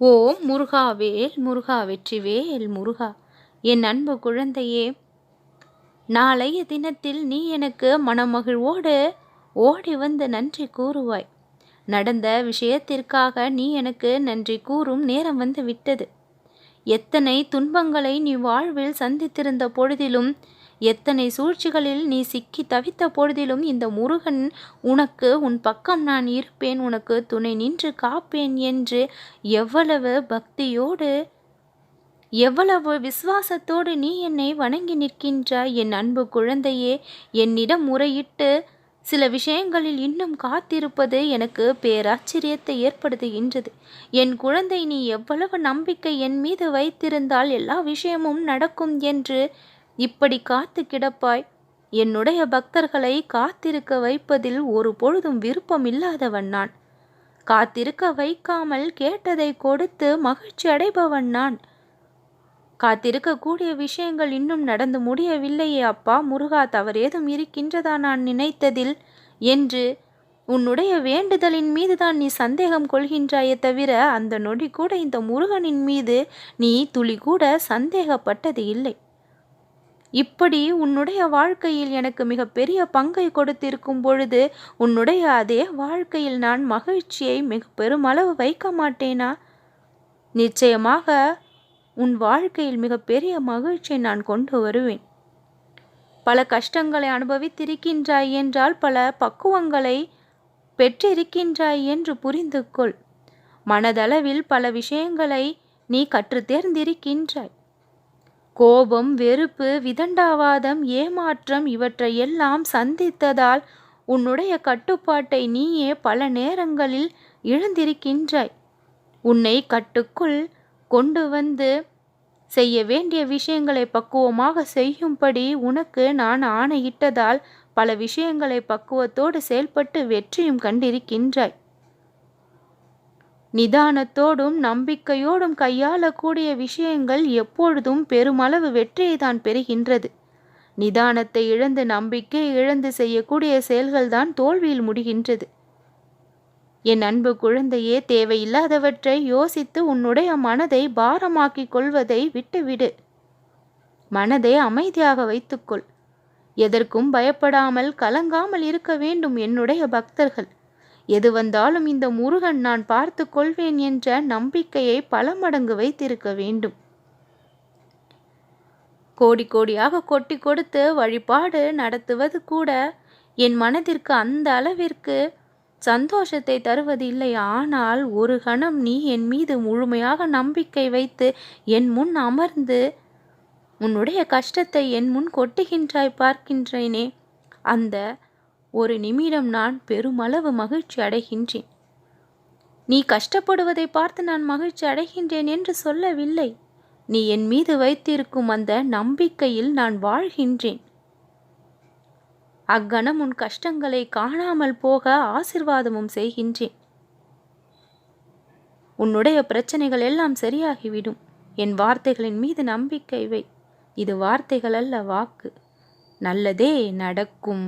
ஓம் முருகாவேல் முருகா வெற்றிவேல் முருகா. என் அன்பு குழந்தையே, நாளைய தினத்தில் நீ எனக்கு மனமகிழ்வோடு ஓடி வந்து நன்றி கூறுவாய். நடந்த விஷயத்திற்காக நீ எனக்கு நன்றி கூறும் நேரம் வந்து விட்டது. எத்தனை துன்பங்களை நீ வாழ்வில் சந்தித்திருந்த பொழுதிலும், எத்தனை சூழ்ச்சிகளில் நீ சிக்கி தவித்த பொழுதிலும், இந்த முருகன் உனக்கு உன் பக்கம் நான் இருப்பேன், உனக்கு துணை நின்று காப்பேன் என்று எவ்வளவு பக்தியோடு, எவ்வளவு விசுவாசத்தோடு நீ என்னை வணங்கி நிற்கின்றாய். என் அன்பு குழந்தையே, என்னிடம் முறையிட்டு சில விஷயங்களில் இன்னும் காத்திருப்பது எனக்கு பேராச்சரியத்தை ஏற்படுத்துகின்றது. என் குழந்தை, நீ எவ்வளவு நம்பிக்கை என் மீது வைத்திருந்தால் எல்லா விஷயமும் நடக்கும் என்று இப்படி காத்து கிடப்பாய். என்னுடைய பக்தர்களை காத்திருக்க வைப்பதில் ஒரு பொழுதும் விருப்பம் இல்லாதவன் நான். காத்திருக்க வைக்காமல் கேட்டதை கொடுத்து மகிழ்ச்சி அடைபவன் நான். காத்திருக்கக்கூடிய விஷயங்கள் இன்னும் நடந்து முடியவில்லையே அப்பா முருகா, தவறேதும் இருக்கின்றதா நான் நினைத்ததில் என்று உன்னுடைய வேண்டுதலின் மீதுதான் நீ சந்தேகம் கொள்கின்றாயே தவிர, அந்த நொடி கூட இந்த முருகனின் மீது நீ துளி கூட சந்தேகப்பட்டது இல்லை. இப்படி உன்னுடைய வாழ்க்கையில் எனக்கு மிகப்பெரிய பங்கை கொடுத்திருக்கும் பொழுது, உன்னுடைய அதே வாழ்க்கையில் நான் மகிழ்ச்சியை மிக பெருமளவு வைக்க மாட்டேனா? நிச்சயமாக உன் வாழ்க்கையில் மிகப்பெரிய மகிழ்ச்சியை நான் கொண்டு வருவேன். பல கஷ்டங்களை அனுபவித்திருக்கின்றாய் என்றால் பல பக்குவங்களை பெற்றிருக்கின்றாய் என்று புரிந்து கொள். மனதளவில் பல விஷயங்களை நீ கற்று தேர்ந்திருக்கின்றாய். கோபம், வெறுப்பு, விதண்டாவாதம், ஏமாற்றம் இவற்றையெல்லாம் சந்தித்ததால் உன்னுடைய கட்டுப்பாட்டை நீயே பல நேரங்களில் இழந்திருக்கின்றாய். உன்னை கட்டுக்குள் கொண்டு வந்து செய்ய வேண்டிய விஷயங்களை பக்குவமாக செய்யும்படி உனக்கு நான் ஆணையிட்டதால் பல விஷயங்களை பக்குவத்தோடு செயல்பட்டு வெற்றியும் கண்டிருக்கின்றாய். நிதானத்தோடும் நம்பிக்கையோடும் கையாளக்கூடிய விஷயங்கள் எப்பொழுதும் பெருமளவு வெற்றியை தான் பெறுகின்றது. நிதானத்தை இழந்து நம்பிக்கை இழந்து செய்யக்கூடிய செயல்கள்தான் தோல்வியில் முடிகின்றது. என் அன்பு குழந்தையே, தேவையில்லாதவற்றை யோசித்து உன்னுடைய மனதை பாரமாக்கிக் கொள்வதை விட்டுவிடு. மனதை அமைதியாக வைத்துக்கொள். எதற்கும் பயப்படாமல் கலங்காமல் இருக்க வேண்டும் என்னுடைய பக்தர்கள். எது வந்தாலும் இந்த முருகன் நான் பார்த்து கொள்வேன் என்ற நம்பிக்கையை பல மடங்கு வைத்திருக்க வேண்டும். கோடி கோடியாக கொட்டி கொடுத்து வழிபாடு நடத்துவது கூட என் மனதிற்கு அந்த அளவிற்கு சந்தோஷத்தை தருவது இல்லை. ஆனால் ஒரு கணம் நீ என் மீது முழுமையாக நம்பிக்கை வைத்து என் முன் அமர்ந்து உன்னுடைய கஷ்டத்தை என் முன் கொட்டுகின்றாய் பார்க்கின்றேனே, அந்த ஒரு நிமிடம் நான் பெருமளவு மகிழ்ச்சி அடைகின்றேன். நீ கஷ்டப்படுவதை பார்த்து நான் மகிழ்ச்சி அடைகின்றேன் என்று சொல்லவில்லை. நீ என் மீது வைத்திருக்கும் அந்த நம்பிக்கையில் நான் வாழ்கின்றேன். அக்கணம் உன் கஷ்டங்களை காணாமல் போக ஆசிர்வாதமும் செய்கின்றேன். உன்னுடைய பிரச்சனைகள் எல்லாம் சரியாகிவிடும். என் வார்த்தைகளின் மீது நம்பிக்கை வை. இது வார்த்தைகள் அல்ல, வாக்கு. நல்லதே நடக்கும்.